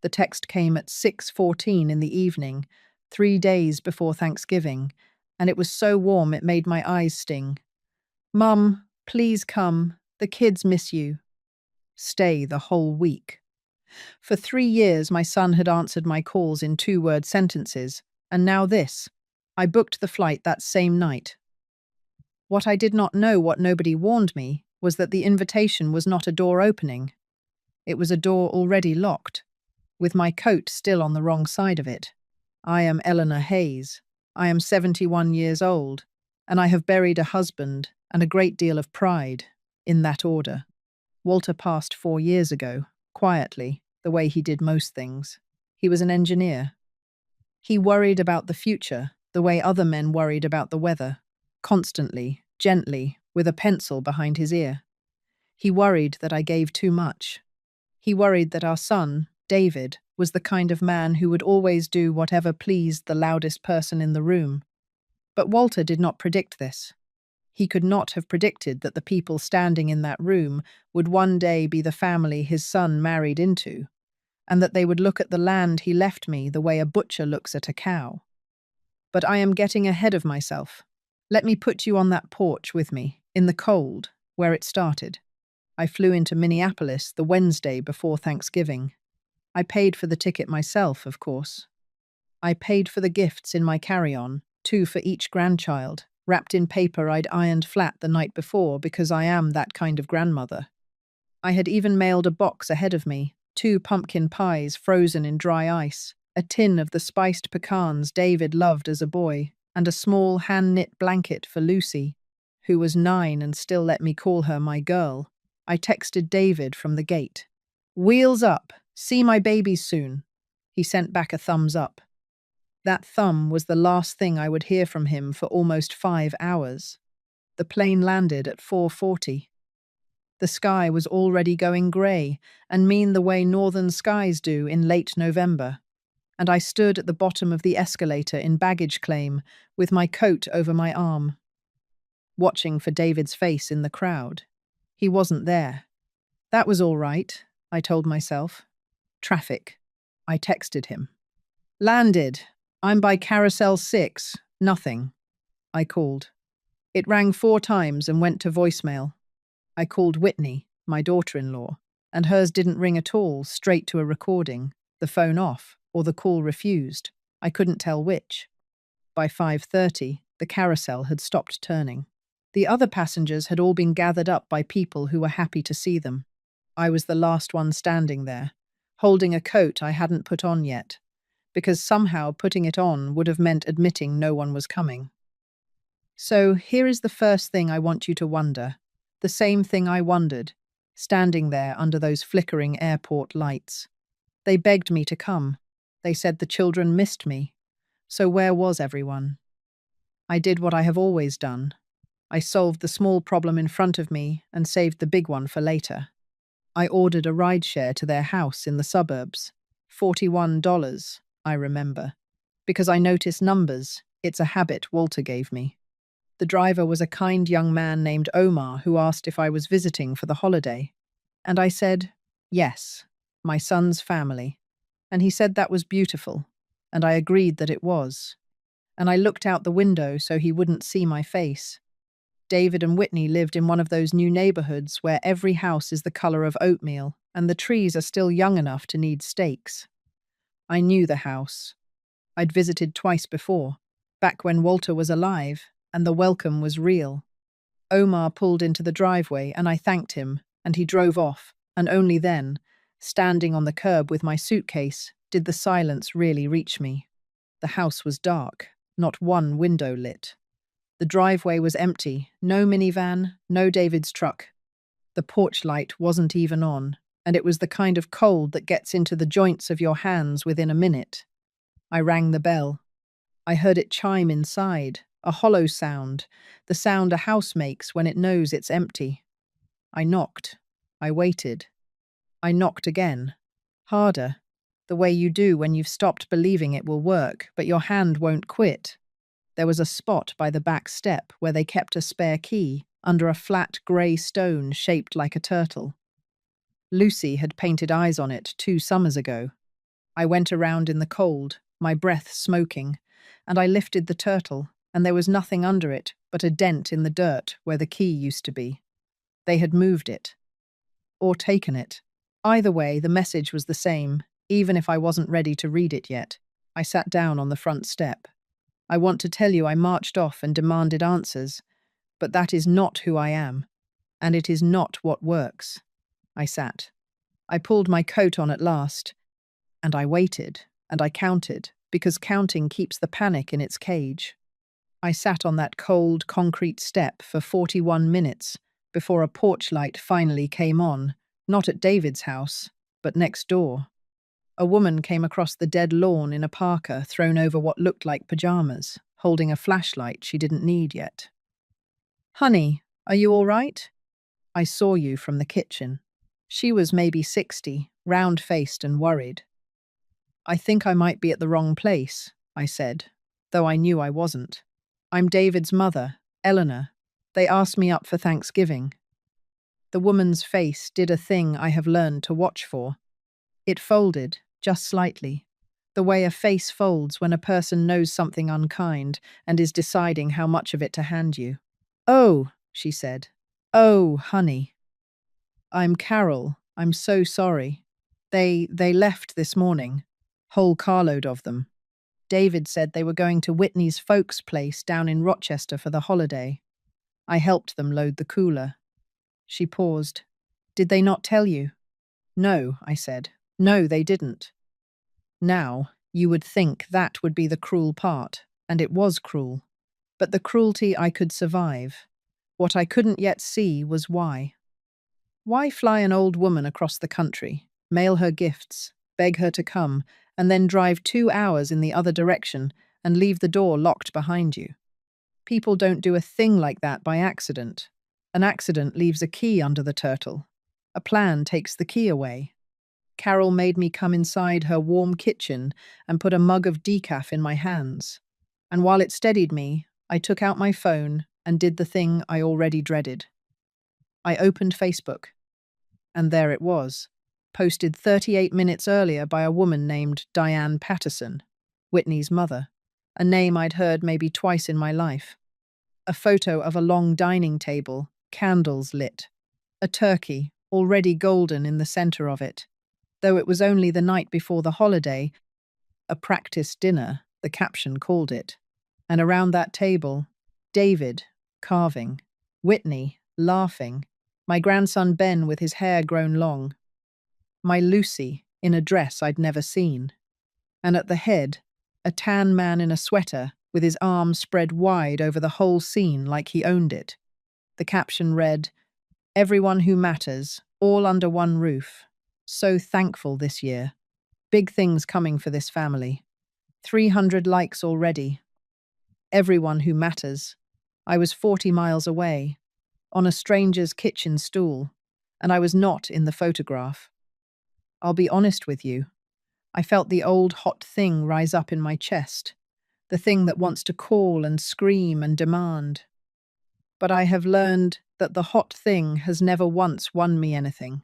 The text came at 6:14 in the evening, 3 days before Thanksgiving, and it was so warm it made my eyes sting. Mum, please come. The kids miss you. Stay the whole week. For 3 years, my son had answered my calls in two-word sentences, and now this. I booked the flight that same night. What I did not know, what nobody warned me, was that the invitation was not a door opening. It was a door already locked, with my coat still on the wrong side of it. I am Eleanor Hayes. I am 71 years old, and I have buried a husband and a great deal of pride, in that order. Walter passed 4 years ago, quietly, the way he did most things. He was an engineer. He worried about the future, the way other men worried about the weather, constantly, gently, with a pencil behind his ear. He worried that I gave too much. He worried that our son, David, was the kind of man who would always do whatever pleased the loudest person in the room. But Walter did not predict this. He could not have predicted that the people standing in that room would one day be the family his son married into, and that they would look at the land he left me the way a butcher looks at a cow. But I am getting ahead of myself. Let me put you on that porch with me, in the cold, where it started. I flew into Minneapolis the Wednesday before Thanksgiving. I paid for the ticket myself, of course. I paid for the gifts in my carry-on, 2 for each grandchild, wrapped in paper I'd ironed flat the night before because I am that kind of grandmother. I had even mailed a box ahead of me, 2 pumpkin pies frozen in dry ice, a tin of the spiced pecans David loved as a boy, and a small hand-knit blanket for Lucy, who was 9 and still let me call her my girl. I texted David from the gate. "Wheels up! See my babies soon." He sent back a thumbs up. That thumb was the last thing I would hear from him for almost 5 hours. The plane landed at 4:40. The sky was already going grey and mean the way northern skies do in late November, and I stood at the bottom of the escalator in baggage claim with my coat over my arm, watching for David's face in the crowd. He wasn't there. That was all right, I told myself. Traffic. I texted him. "Landed. I'm by Carousel 6. Nothing." I called. It rang 4 times and went to voicemail. I called Whitney, my daughter-in-law, and hers didn't ring at all, straight to a recording, the phone off, or the call refused. I couldn't tell which. By 5:30, the carousel had stopped turning. The other passengers had all been gathered up by people who were happy to see them. I was the last one standing there, holding a coat I hadn't put on yet, because somehow putting it on would have meant admitting no one was coming. So here is the first thing I want you to wonder, the same thing I wondered, standing there under those flickering airport lights. They begged me to come. They said the children missed me. So where was everyone? I did what I have always done. I solved the small problem in front of me and saved the big one for later. I ordered a rideshare to their house in the suburbs. $41, I remember. Because I notice numbers, it's a habit Walter gave me. The driver was a kind young man named Omar who asked if I was visiting for the holiday. And I said, yes, my son's family. And he said that was beautiful, and I agreed that it was. And I looked out the window so he wouldn't see my face. David and Whitney lived in one of those new neighborhoods where every house is the color of oatmeal, and the trees are still young enough to need stakes. I knew the house. I'd visited twice before, back when Walter was alive, and the welcome was real. Omar pulled into the driveway, and I thanked him, and he drove off, and only then, standing on the curb with my suitcase, did the silence really reach me. The house was dark, not one window lit. The driveway was empty, no minivan, no David's truck. The porch light wasn't even on, and it was the kind of cold that gets into the joints of your hands within a minute. I rang the bell. I heard it chime inside, a hollow sound, the sound a house makes when it knows it's empty. I knocked. I waited. I knocked again. Harder. The way you do when you've stopped believing it will work, but your hand won't quit. There was a spot by the back step where they kept a spare key, under a flat grey stone shaped like a turtle. Lucy had painted eyes on it 2 summers ago. I went around in the cold, my breath smoking, and I lifted the turtle, and there was nothing under it but a dent in the dirt where the key used to be. They had moved it. Or taken it. Either way, the message was the same, even if I wasn't ready to read it yet. I sat down on the front step. I want to tell you I marched off and demanded answers, but that is not who I am, and it is not what works. I sat. I pulled my coat on at last, and I waited, and I counted, because counting keeps the panic in its cage. I sat on that cold, concrete step for 41 minutes before a porch light finally came on, not at David's house, but next door. A woman came across the dead lawn in a parka thrown over what looked like pajamas, holding a flashlight she didn't need yet. "Honey, are you all right? I saw you from the kitchen." She was maybe 60, round-faced and worried. "I think I might be at the wrong place," I said, though I knew I wasn't. "I'm David's mother, Eleanor. They asked me up for Thanksgiving." The woman's face did a thing I have learned to watch for. It folded, just slightly, the way a face folds when a person knows something unkind and is deciding how much of it to hand you. "Oh," she said. "Oh, honey. I'm Carol. I'm so sorry. They left this morning. Whole carload of them. David said they were going to Whitney's folks' place down in Rochester for the holiday. I helped them load the cooler." She paused. "Did they not tell you?" "No," I said. "No, they didn't." Now, you would think that would be the cruel part, and it was cruel. But the cruelty I could survive. What I couldn't yet see was why. Why fly an old woman across the country, mail her gifts, beg her to come, and then drive 2 hours in the other direction and leave the door locked behind you? People don't do a thing like that by accident. An accident leaves a key under the turtle. A plan takes the key away. Carol made me come inside her warm kitchen and put a mug of decaf in my hands. And while it steadied me, I took out my phone and did the thing I already dreaded. I opened Facebook. And there it was, posted 38 minutes earlier by a woman named Diane Patterson, Whitney's mother, a name I'd heard maybe twice in my life. A photo of a long dining table, candles lit. A turkey, already golden in the center of it. Though it was only the night before the holiday, a practice dinner, the caption called it. And around that table, David, carving, Whitney, laughing, my grandson Ben with his hair grown long, my Lucy in a dress I'd never seen, and at the head, a tan man in a sweater with his arms spread wide over the whole scene like he owned it. The caption read, "Everyone who matters, all under one roof. So thankful this year. Big things coming for this family. 300 likes already. Everyone who matters." I was 40 miles away, on a stranger's kitchen stool, and I was not in the photograph. I'll be honest with you. I felt the old hot thing rise up in my chest, the thing that wants to call and scream and demand. But I have learned that the hot thing has never once won me anything.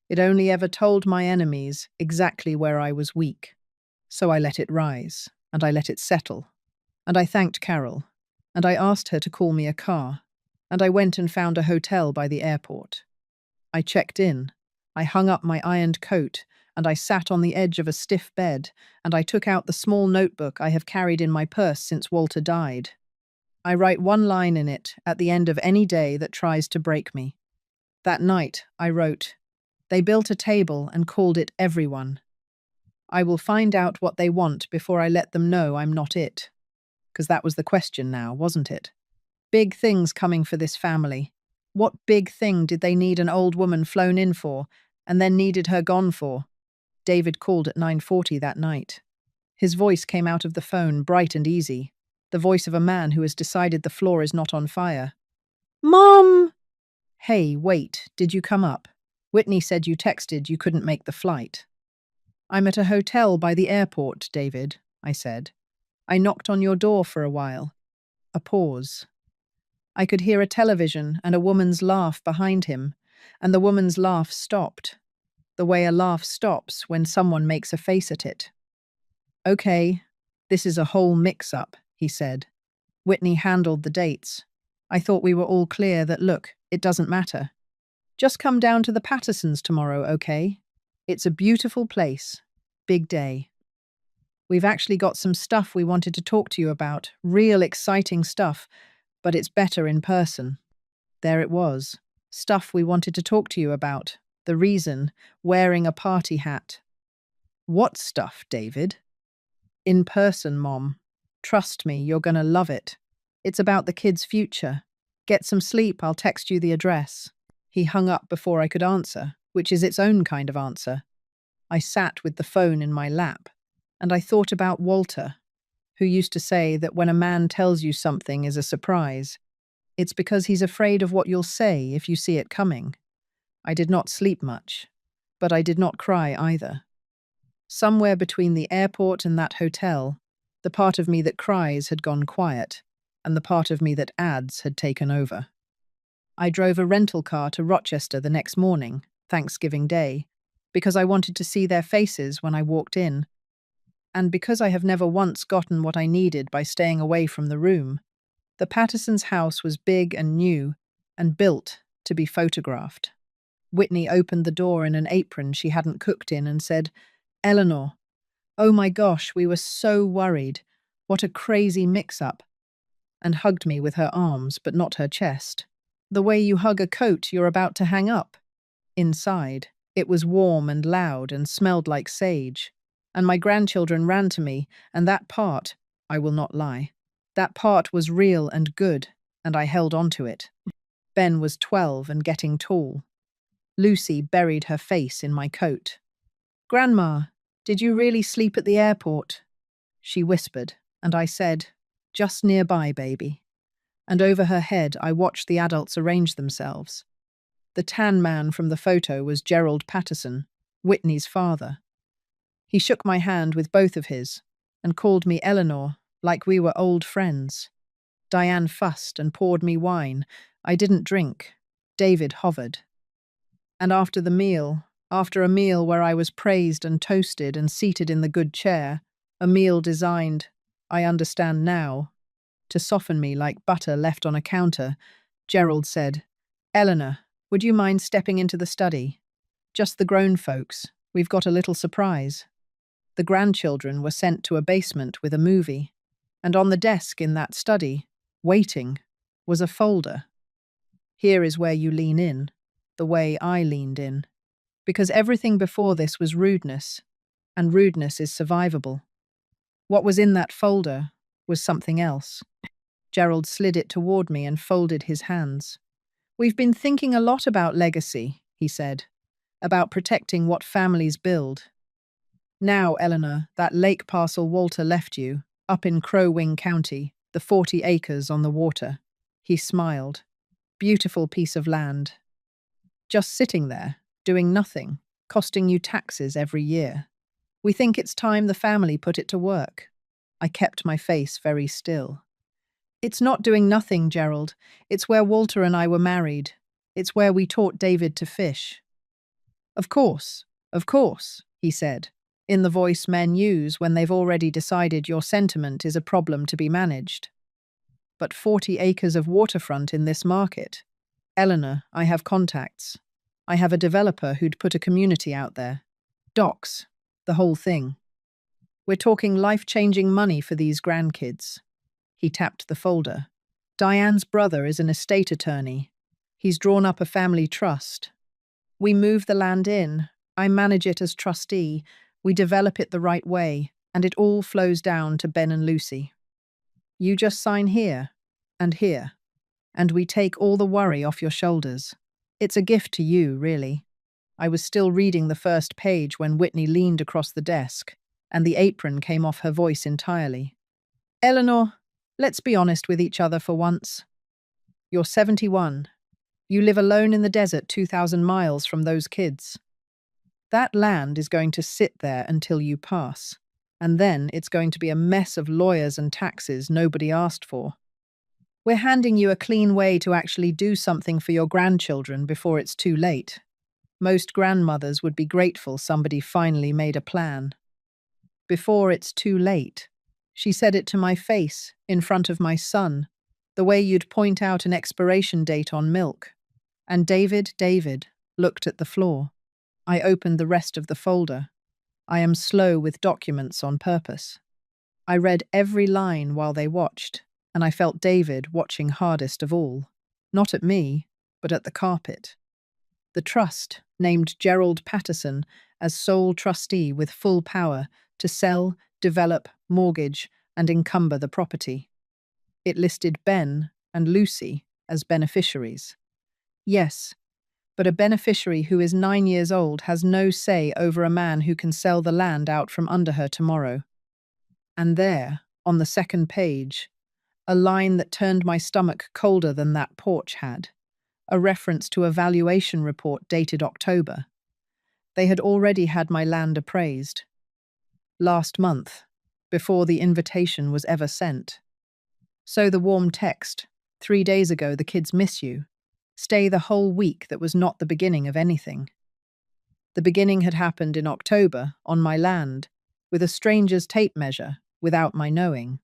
It only ever told my enemies exactly where I was weak. So I let it rise, and I let it settle. And I thanked Carol, and I asked her to call me a car, and I went and found a hotel by the airport. I checked in, I hung up my ironed coat, and I sat on the edge of a stiff bed, and I took out the small notebook I have carried in my purse since Walter died. I write one line in it at the end of any day that tries to break me. That night, I wrote, "They built a table and called it Everyone. I will find out what they want before I let them know I'm not it." 'Cause that was the question now, wasn't it? Big things coming for this family. What big thing did they need an old woman flown in for, and then needed her gone for? David called at 9:40 that night. His voice came out of the phone, bright and easy, the voice of a man who has decided the floor is not on fire. "Mom!" "Hey, wait, did you come up? Whitney said you texted you couldn't make the flight." "I'm at a hotel by the airport, David," I said. "I knocked on your door for a while." A pause. I could hear a television and a woman's laugh behind him, and the woman's laugh stopped, the way a laugh stops when someone makes a face at it. Okay, this is a whole mix-up, he said. Whitney handled the dates. I thought we were all clear that, look, it doesn't matter. Just come down to the Pattersons tomorrow, okay? It's a beautiful place. Big day. We've actually got some stuff we wanted to talk to you about, real exciting stuff, but it's better in person. There it was. Stuff we wanted to talk to you about. The reason, wearing a party hat. What stuff, David? In person, Mom. Trust me, you're gonna love it. It's about the kids' future. Get some sleep, I'll text you the address. He hung up before I could answer, which is its own kind of answer. I sat with the phone in my lap, and I thought about Walter, who used to say that when a man tells you something is a surprise, it's because he's afraid of what you'll say if you see it coming. I did not sleep much, but I did not cry either. Somewhere between the airport and that hotel, the part of me that cries had gone quiet, and the part of me that adds had taken over. I drove a rental car to Rochester the next morning, Thanksgiving Day, because I wanted to see their faces when I walked in, and because I have never once gotten what I needed by staying away from the room. The Pattersons' house was big and new, and built to be photographed. Whitney opened the door in an apron she hadn't cooked in and said, "Eleanor, oh my gosh, we were so worried. What a crazy mix-up," and hugged me with her arms, but not her chest. The way you hug a coat you're about to hang up. Inside, it was warm and loud and smelled like sage. And my grandchildren ran to me, and that part, I will not lie, that part was real and good, and I held on to it. Ben was 12 and getting tall. Lucy buried her face in my coat. "Grandma, did you really sleep at the airport?" She whispered, and I said, "Just nearby, baby." And over her head I watched the adults arrange themselves. The tan man from the photo was Gerald Patterson, Whitney's father. He shook my hand with both of his and called me Eleanor, like we were old friends. Diane fussed and poured me wine. I didn't drink. David hovered. And after a meal where I was praised and toasted and seated in the good chair, a meal designed, I understand now, to soften me like butter left on a counter, Gerald said, "Eleanor, would you mind stepping into the study? Just the grown folks. We've got a little surprise." The grandchildren were sent to a basement with a movie, and on the desk in that study, waiting, was a folder. Here is where you lean in, the way I leaned in. Because everything before this was rudeness, and rudeness is survivable. What was in that folder was something else. Gerald slid it toward me and folded his hands. "We've been thinking a lot about legacy," he said, "about protecting what families build. Now, Eleanor, that lake parcel Walter left you, up in Crow Wing County, the 40 acres on the water." He smiled. "Beautiful piece of land. Just sitting there, doing nothing, costing you taxes every year. We think it's time the family put it to work." I kept my face very still. "It's not doing nothing, Gerald. It's where Walter and I were married. It's where we taught David to fish." Of course, he said, in the voice men use when they've already decided your sentiment is a problem to be managed. "But 40 acres of waterfront in this market. Eleanor, I have contacts. I have a developer who'd put a community out there. Docks, the whole thing. We're talking life-changing money for these grandkids." He tapped the folder. "Diane's brother is an estate attorney. He's drawn up a family trust. We move the land in. I manage it as trustee. We develop it the right way, and it all flows down to Ben and Lucy. You just sign here, and we take all the worry off your shoulders. It's a gift to you, really." I was still reading the first page when Whitney leaned across the desk, and the apron came off her voice entirely. "Eleanor, let's be honest with each other for once. You're 71. You live alone in the desert 2,000 miles from those kids. That land is going to sit there until you pass, and then it's going to be a mess of lawyers and taxes nobody asked for. We're handing you a clean way to actually do something for your grandchildren before it's too late. Most grandmothers would be grateful somebody finally made a plan." Before it's too late. She said it to my face, in front of my son, the way you'd point out an expiration date on milk. And David, looked at the floor. I opened the rest of the folder. I am slow with documents on purpose. I read every line while they watched, and I felt David watching hardest of all. Not at me, but at the carpet. The trust named Gerald Patterson as sole trustee with full power to sell, develop, mortgage, and encumber the property. It listed Ben and Lucy as beneficiaries. Yes, but a beneficiary who is 9 years old has no say over a man who can sell the land out from under her tomorrow. And there, on the second page, a line that turned my stomach colder than that porch had, a reference to a valuation report dated October. They had already had my land appraised. Last month, before the invitation was ever sent. So the warm text, 3 days ago the kids miss you, stay the whole week that was not the beginning of anything. The beginning had happened in October, on my land, with a stranger's tape measure, without my knowing.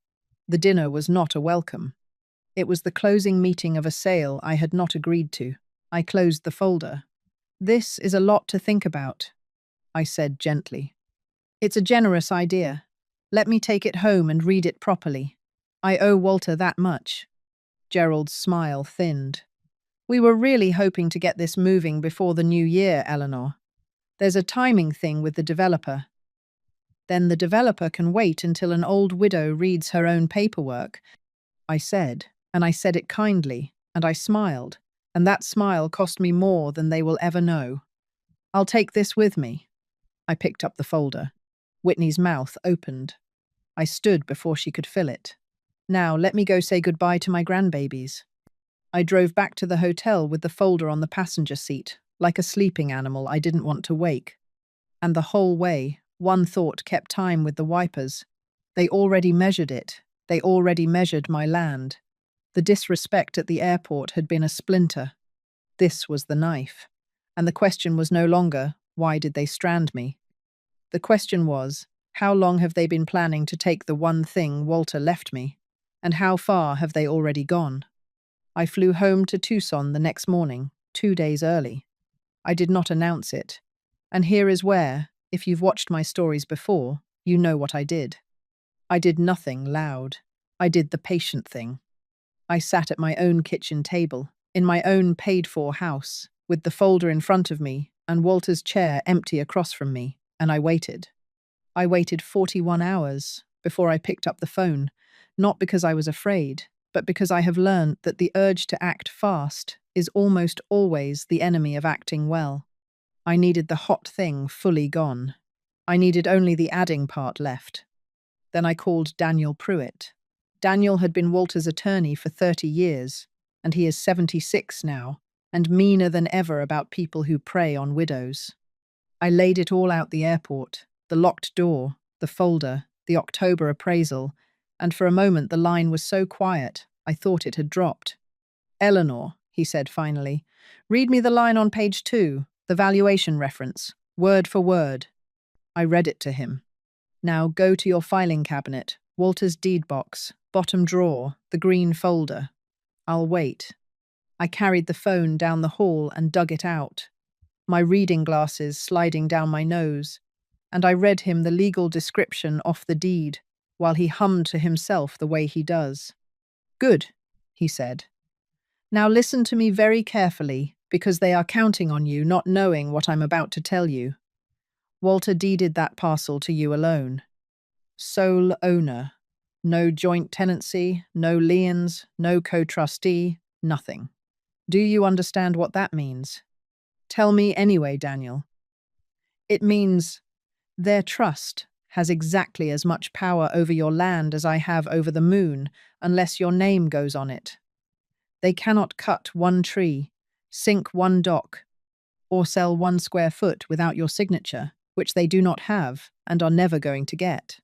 The dinner was not a welcome. It was the closing meeting of a sale I had not agreed to. I closed the folder. This is a lot to think about, I said gently. It's a generous idea. Let me take it home and read it properly. I owe Walter that much. Gerald's smile thinned. We were really hoping to get this moving before the new year, Eleanor. There's a timing thing with the developer. Then the developer can wait until an old widow reads her own paperwork, I said, and I said it kindly, and I smiled, and that smile cost me more than they will ever know. I'll take this with me. I picked up the folder. Whitney's mouth opened. I stood before she could fill it. Now, let me go say goodbye to my grandbabies. I drove back to the hotel with the folder on the passenger seat, like a sleeping animal I didn't want to wake. And the whole way, one thought kept time with the wipers. They already measured it. They already measured my land. The disrespect at the airport had been a splinter. This was the knife. And the question was no longer, why did they strand me? The question was, how long have they been planning to take the one thing Walter left me? And how far have they already gone? I flew home to Tucson the next morning, 2 days early. I did not announce it. And here is where, if you've watched my stories before, you know what I did. I did nothing loud. I did the patient thing. I sat at my own kitchen table, in my own paid-for house, with the folder in front of me and Walter's chair empty across from me, and I waited. I waited 41 hours before I picked up the phone, not because I was afraid, but because I have learned that the urge to act fast is almost always the enemy of acting well. I needed the hot thing fully gone. I needed only the adding part left. Then I called Daniel Pruitt. Daniel had been Walter's attorney for 30 years, and he is 76 now, and meaner than ever about people who prey on widows. I laid it all out: the airport, the locked door, the folder, the October appraisal, and for a moment the line was so quiet I thought it had dropped. Eleanor, he said finally, read me the line on page 2, the valuation reference, word for word. I read it to him. Now go to your filing cabinet, Walter's deed box, bottom drawer, the green folder. I'll wait. I carried the phone down the hall and dug it out, my reading glasses sliding down my nose, and I read him the legal description off the deed, while he hummed to himself the way he does. Good, he said. Now listen to me very carefully, because they are counting on you not knowing what I'm about to tell you. Walter deeded that parcel to you alone. Sole owner. No joint tenancy, no liens, no co-trustee, nothing. Do you understand what that means? Tell me anyway, Daniel. It means their trust has exactly as much power over your land as I have over the moon, unless your name goes on it. They cannot cut one tree, sink one dock, or sell 1 square foot without your signature, which they do not have and are never going to get.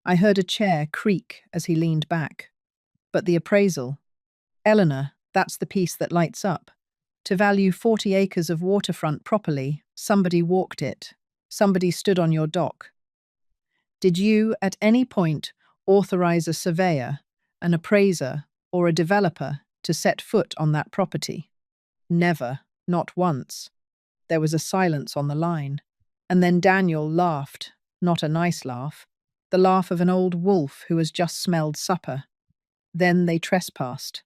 I heard a chair creak as he leaned back. But the appraisal. Eleanor, that's the piece that lights up. To value 40 acres of waterfront properly, somebody walked it. Somebody stood on your dock. Did you, at any point, authorize a surveyor, an appraiser, or a developer to set foot on that property? Never, not once. There was a silence on the line. And then Daniel laughed, not a nice laugh, the laugh of an old wolf who has just smelled supper. Then they trespassed.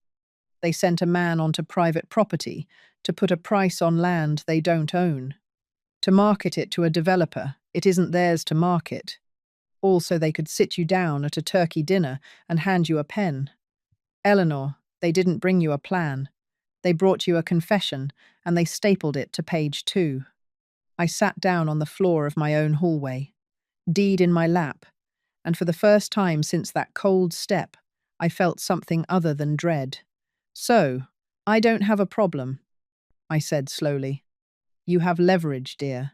They sent a man onto private property to put a price on land they don't own. To market it to a developer, it isn't theirs to market. Also, they could sit you down at a turkey dinner and hand you a pen. Eleanor, they didn't bring you a plan. They brought you a confession, and they stapled it to page 2. I sat down on the floor of my own hallway, deed in my lap, and for the first time since that cold step, I felt something other than dread. So, I don't have a problem, I said slowly. You have leverage, dear.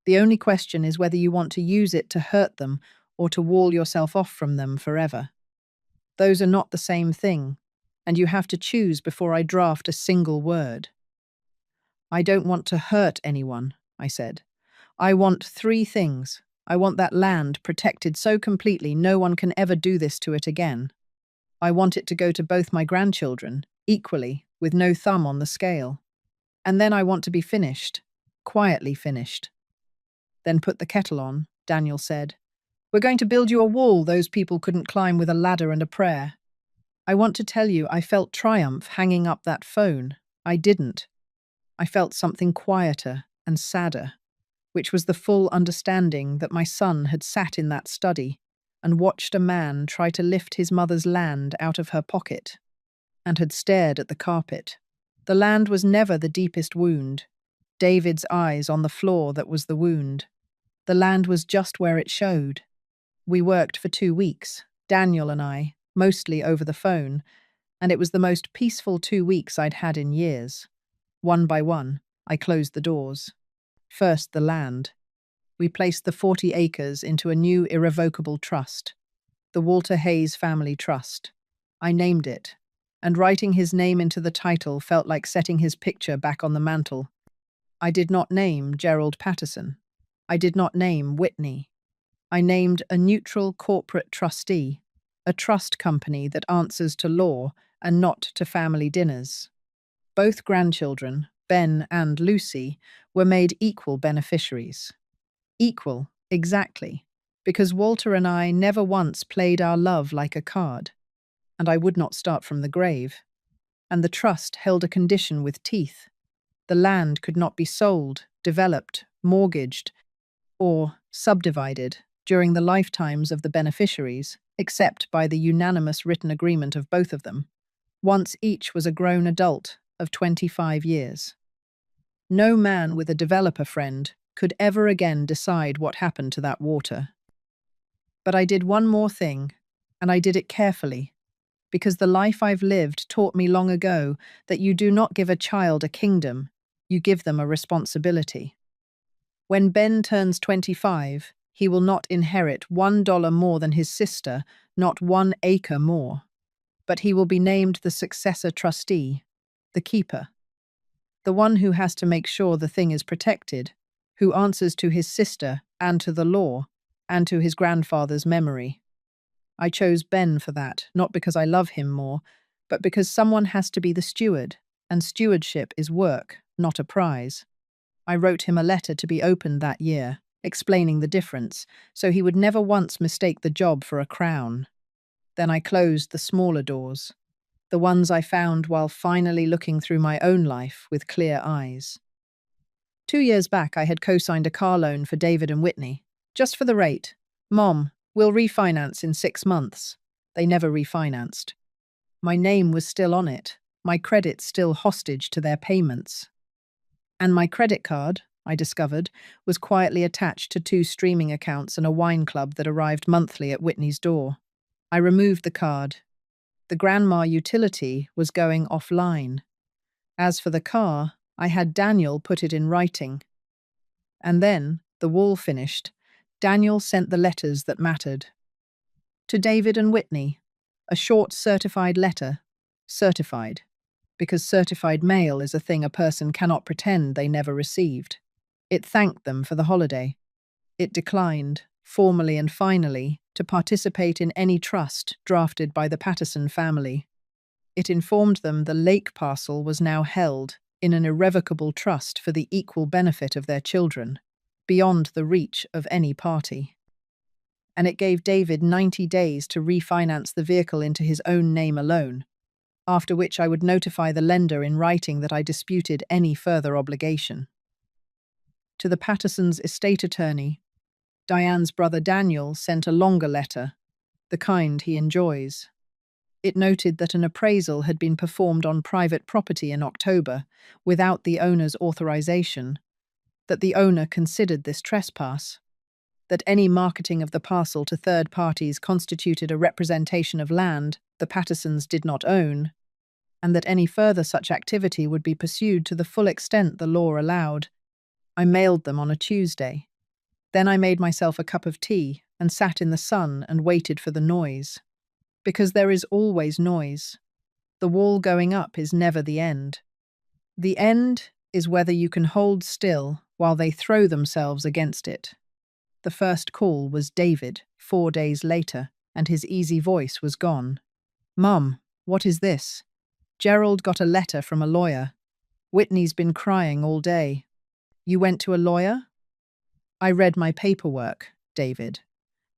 The only question is whether you want to use it to hurt them or to wall yourself off from them forever. Those are not the same thing, and you have to choose before I draft a single word. I don't want to hurt anyone, I said. I want 3 things. I want that land protected so completely no one can ever do this to it again. I want it to go to both my grandchildren, equally, with no thumb on the scale. And then I want to be finished, quietly finished. Then put the kettle on, Daniel said. We're going to build you a wall those people couldn't climb with a ladder and a prayer. I want to tell you I felt triumph hanging up that phone. I didn't. I felt something quieter and sadder, which was the full understanding that my son had sat in that study and watched a man try to lift his mother's land out of her pocket, and had stared at the carpet. The land was never the deepest wound. David's eyes on the floor that was the wound. The land was just where it showed. We worked for 2 weeks, Daniel and I, mostly over the phone, and it was the most peaceful 2 weeks I'd had in years. One by one, I closed the doors. First, the land. We placed the 40 acres into a new irrevocable trust, the Walter Hayes Family Trust. I named it, and writing his name into the title felt like setting his picture back on the mantle. I did not name Gerald Patterson. I did not name Whitney. I named a neutral corporate trustee, a trust company that answers to law and not to family dinners. Both grandchildren, Ben and Lucy, were made equal beneficiaries. Equal, exactly, because Walter and I never once played our love like a card, and I would not start from the grave. And the trust held a condition with teeth. The land could not be sold, developed, mortgaged, or subdivided during the lifetimes of the beneficiaries, except by the unanimous written agreement of both of them, once each was a grown adult of 25 years. No man with a developer friend could ever again decide what happened to that water. But I did one more thing, and I did it carefully, because the life I've lived taught me long ago that you do not give a child a kingdom, you give them a responsibility. When Ben turns 25, he will not inherit $1 more than his sister, not 1 acre more. But he will be named the successor trustee, the keeper, the one who has to make sure the thing is protected, who answers to his sister and to the law and to his grandfather's memory. I chose Ben for that, not because I love him more, but because someone has to be the steward, and stewardship is work, not a prize. I wrote him a letter to be opened that year, explaining the difference, so he would never once mistake the job for a crown. Then I closed the smaller doors, the ones I found while finally looking through my own life with clear eyes. 2 years back, I had co-signed a car loan for David and Whitney, just for the rate. Mom, we'll refinance in 6 months. They never refinanced. My name was still on it, my credit still hostage to their payments. And my credit card, I discovered, was quietly attached to 2 streaming accounts and a wine club that arrived monthly at Whitney's door. I removed the card. The grandma utility was going offline. As for the car, I had Daniel put it in writing. And then, the wall finished, Daniel sent the letters that mattered. To David and Whitney, a short certified letter, certified, because certified mail is a thing a person cannot pretend they never received. It thanked them for the holiday. It declined, formally and finally, to participate in any trust drafted by the Patterson family. It informed them the lake parcel was now held in an irrevocable trust for the equal benefit of their children, beyond the reach of any party. And it gave David 90 days to refinance the vehicle into his own name alone, after which I would notify the lender in writing that I disputed any further obligation. To the Pattersons' estate attorney, Diane's brother Daniel sent a longer letter, the kind he enjoys. It noted that an appraisal had been performed on private property in October without the owner's authorization, that the owner considered this trespass, that any marketing of the parcel to third parties constituted a representation of land the Pattersons did not own, and that any further such activity would be pursued to the full extent the law allowed. I mailed them on a Tuesday. Then I made myself a cup of tea and sat in the sun and waited for the noise. Because there is always noise. The wall going up is never the end. The end is whether you can hold still while they throw themselves against it. The first call was David, 4 days later, and his easy voice was gone. "Mum, what is this?" "Gerald got a letter from a lawyer. Whitney's been crying all day." "You went to a lawyer?" "I read my paperwork, David.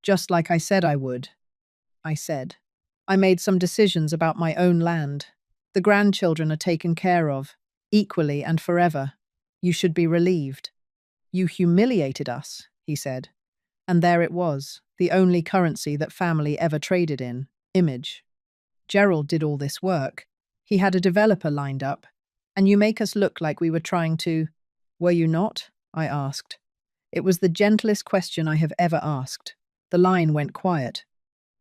Just like I said I would." I said. "I made some decisions about my own land. The grandchildren are taken care of, equally and forever. You should be relieved." "You humiliated us," he said. And there it was, the only currency that family ever traded in, image. "Gerald did all this work. He had a developer lined up, and you make us look like we were trying to—" "Were you not?" I asked. It was the gentlest question I have ever asked. The line went quiet.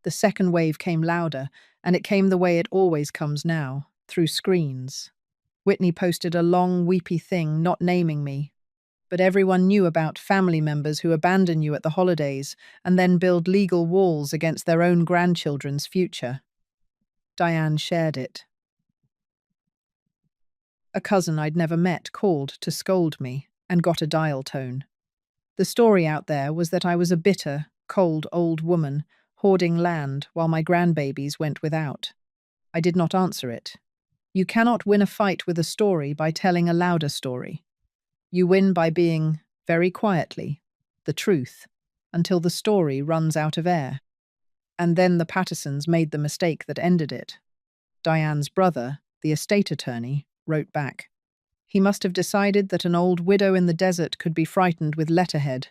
The second wave came louder, and it came the way it always comes now, through screens. Whitney posted a long, weepy thing not naming me. But everyone knew about family members who abandon you at the holidays and then build legal walls against their own grandchildren's future. Diane shared it. A cousin I'd never met called to scold me and got a dial tone. The story out there was that I was a bitter, cold old woman hoarding land while my grandbabies went without. I did not answer it. You cannot win a fight with a story by telling a louder story. You win by being, very quietly, the truth, until the story runs out of air. And then the Pattersons made the mistake that ended it. Diane's brother, the estate attorney, wrote back. He must have decided that an old widow in the desert could be frightened with letterhead,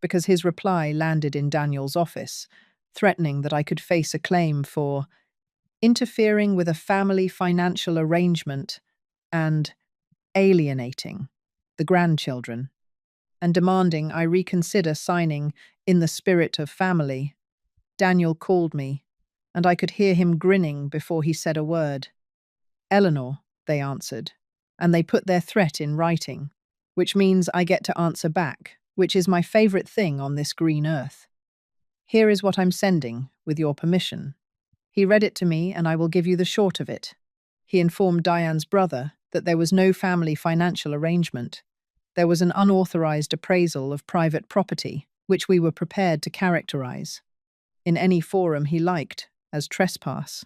because his reply landed in Daniel's office, threatening that I could face a claim for interfering with a family financial arrangement and alienating the grandchildren, and demanding I reconsider signing in the spirit of family. Daniel called me, and I could hear him grinning before he said a word. "Eleanor," they answered, and they put their threat in writing, which means I get to answer back, which is my favorite thing on this green earth. "Here is what I'm sending, with your permission." He read it to me, and I will give you the short of it. He informed Diane's brother that there was no family financial arrangement. There was an unauthorized appraisal of private property, which we were prepared to characterize, in any forum he liked, as trespass.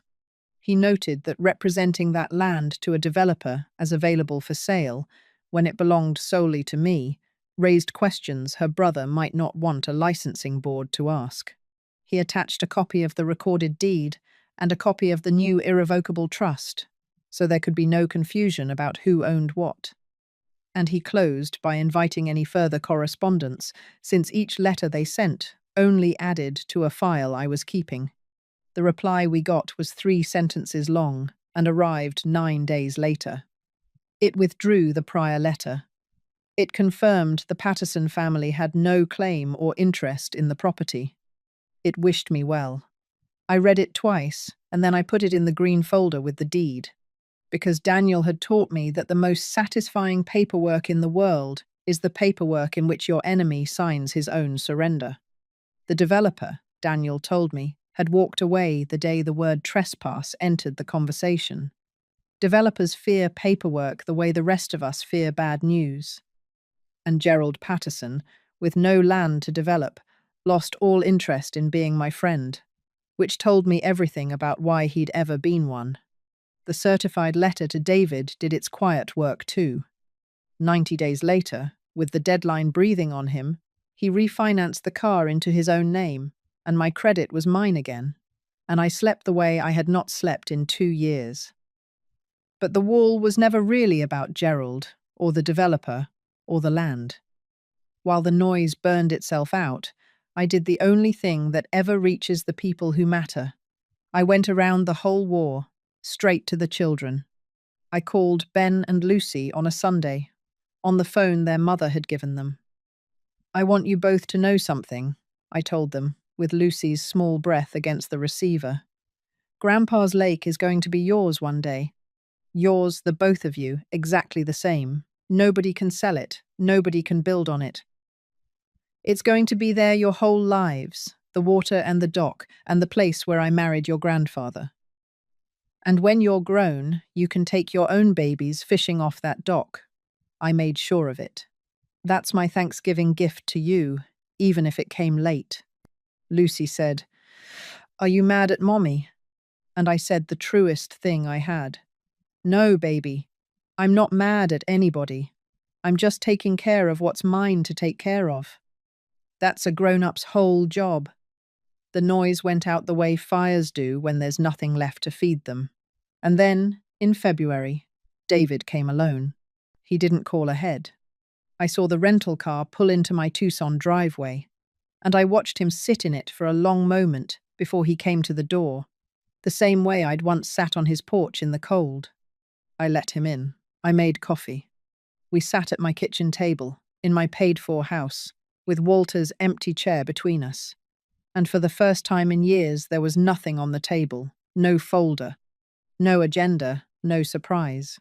He noted that representing that land to a developer as available for sale, when it belonged solely to me, raised questions her brother might not want a licensing board to ask. He attached a copy of the recorded deed and a copy of the new irrevocable trust, so there could be no confusion about who owned what. And he closed by inviting any further correspondence, since each letter they sent only added to a file I was keeping. The reply we got was 3 sentences long and arrived 9 days later. It withdrew the prior letter. It confirmed the Patterson family had no claim or interest in the property. It wished me well. I read it twice, and then I put it in the green folder with the deed, because Daniel had taught me that the most satisfying paperwork in the world is the paperwork in which your enemy signs his own surrender. The developer, Daniel told me, had walked away the day the word trespass entered the conversation. Developers fear paperwork the way the rest of us fear bad news. And Gerald Patterson, with no land to develop, lost all interest in being my friend, which told me everything about why he'd ever been one. The certified letter to David did its quiet work too. 90 days later, with the deadline breathing on him, he refinanced the car into his own name, and my credit was mine again, and I slept the way I had not slept in 2 years. But the wall was never really about Gerald, or the developer, or the land. While the noise burned itself out, I did the only thing that ever reaches the people who matter. I went around the whole war, straight to the children. I called Ben and Lucy on a Sunday, on the phone their mother had given them. "I want you both to know something," I told them, with Lucy's small breath against the receiver. "Grandpa's lake is going to be yours one day. Yours, the both of you, exactly the same. Nobody can sell it. Nobody can build on it. It's going to be there your whole lives, the water and the dock, and the place where I married your grandfather. And when you're grown, you can take your own babies fishing off that dock. I made sure of it. That's my Thanksgiving gift to you, even if it came late." Lucy said, "Are you mad at Mommy?" And I said the truest thing I had. "No, baby. I'm not mad at anybody. I'm just taking care of what's mine to take care of. That's a grown-up's whole job." The noise went out the way fires do when there's nothing left to feed them. And then, in February, David came alone. He didn't call ahead. I saw the rental car pull into my Tucson driveway, and I watched him sit in it for a long moment before he came to the door, the same way I'd once sat on his porch in the cold. I let him in. I made coffee. We sat at my kitchen table, in my paid-for house, with Walter's empty chair between us. And for the first time in years, there was nothing on the table, no folder, no agenda, no surprise.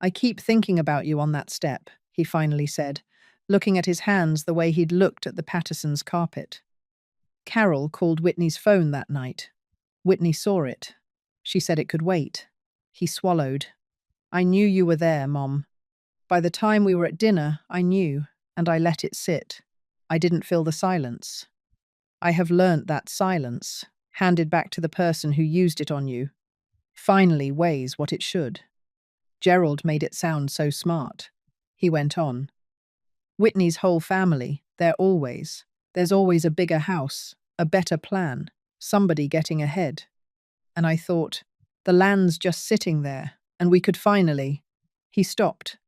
"I keep thinking about you on that step," he finally said, looking at his hands the way he'd looked at the Pattersons' carpet. "Carol called Whitney's phone that night. Whitney saw it. She said it could wait." He swallowed. "I knew you were there, Mom. By the time we were at dinner, I knew, and I let it sit. I didn't fill the silence. I have learnt that silence, handed back to the person who used it on you, finally weighs what it should." Gerald made it sound so smart. He went on. "Whitney's whole family, there's always a bigger house, a better plan, somebody getting ahead." And I thought, the land's just sitting there, and we could finally. He stopped.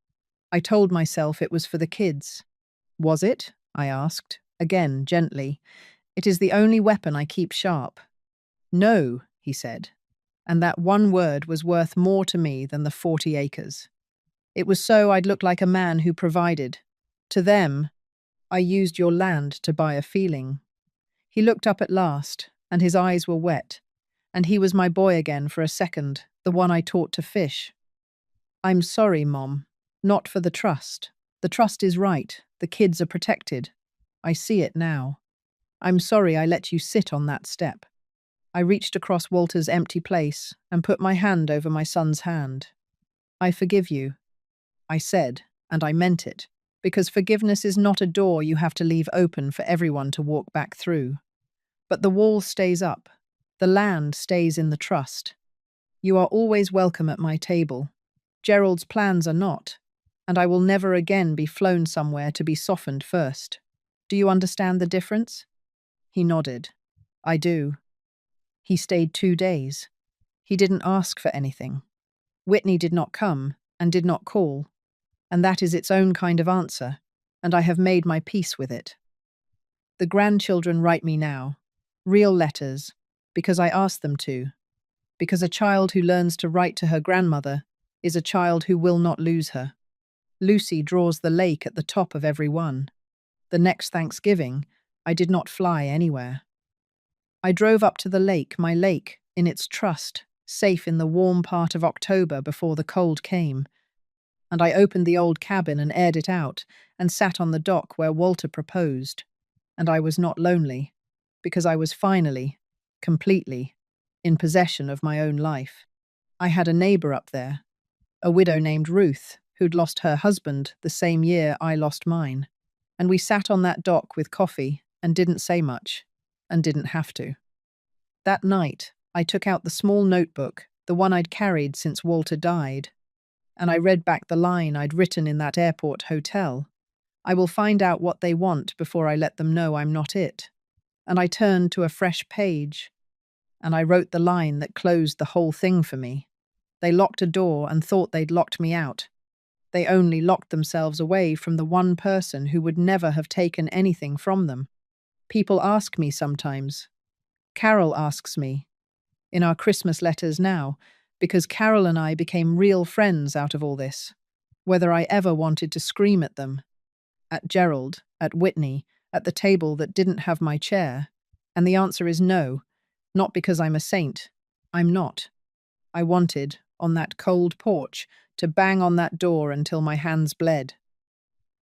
I told myself it was for the kids. "Was it?" I asked, again gently. "It is the only weapon I keep sharp." "No," he said, and that one word was worth more to me than the 40 acres. It was so I'd look like a man who provided. To them, I used your land to buy a feeling. He looked up at last, and his eyes were wet, and he was my boy again for a second, the one I taught to fish. "I'm sorry, Mom. Not for the trust. The trust is right. The kids are protected. I see it now. I'm sorry I let you sit on that step." I reached across Walter's empty place and put my hand over my son's hand. "I forgive you," I said, and I meant it, because forgiveness is not a door you have to leave open for everyone to walk back through. But the wall stays up. The land stays in the trust. You are always welcome at my table. Gerald's plans are not, and I will never again be flown somewhere to be softened first. Do you understand the difference?" He nodded. "I do." He stayed 2 days. He didn't ask for anything. Whitney did not come and did not call, and that is its own kind of answer, and I have made my peace with it. The grandchildren write me now, real letters, because I asked them to, because a child who learns to write to her grandmother is a child who will not lose her. Lucy draws the lake at the top of every one. The next Thanksgiving, I did not fly anywhere. I drove up to the lake, my lake, in its trust, safe in the warm part of October before the cold came, and I opened the old cabin and aired it out, and sat on the dock where Walter proposed. And I was not lonely, because I was finally, completely, in possession of my own life. I had a neighbour up there, a widow named Ruth, who'd lost her husband the same year I lost mine, and we sat on that dock with coffee and didn't say much, and didn't have to. That night, I took out the small notebook, the one I'd carried since Walter died, and I read back the line I'd written in that airport hotel. I will find out what they want before I let them know I'm not it. And I turned to a fresh page, and I wrote the line that closed the whole thing for me. They locked a door and thought they'd locked me out. They only locked themselves away from the one person who would never have taken anything from them. People ask me sometimes. Carol asks me, in our Christmas letters now, because Carol and I became real friends out of all this, whether I ever wanted to scream at them. At Gerald, at Whitney, at the table that didn't have my chair. And the answer is no, not because I'm a saint. I'm not. I wanted, on that cold porch, to bang on that door until my hands bled.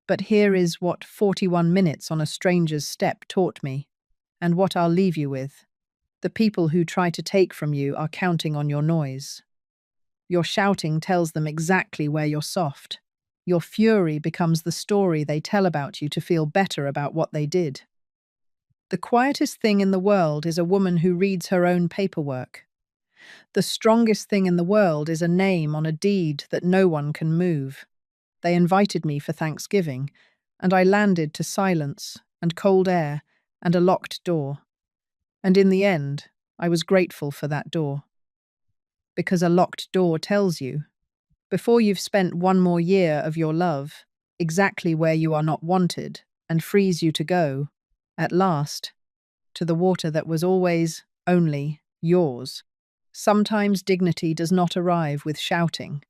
But here is what 41 minutes on a stranger's step taught me, and what I'll leave you with. The people who try to take from you are counting on your noise. Your shouting tells them exactly where you're soft. Your fury becomes the story they tell about you to feel better about what they did. The quietest thing in the world is a woman who reads her own paperwork. The strongest thing in the world is a name on a deed that no one can move. They invited me for Thanksgiving, and I landed to silence and cold air and a locked door. And in the end, I was grateful for that door. Because a locked door tells you, before you've spent one more year of your love, exactly where you are not wanted, and frees you to go, at last, to the water that was always, only, yours. Sometimes dignity does not arrive with shouting.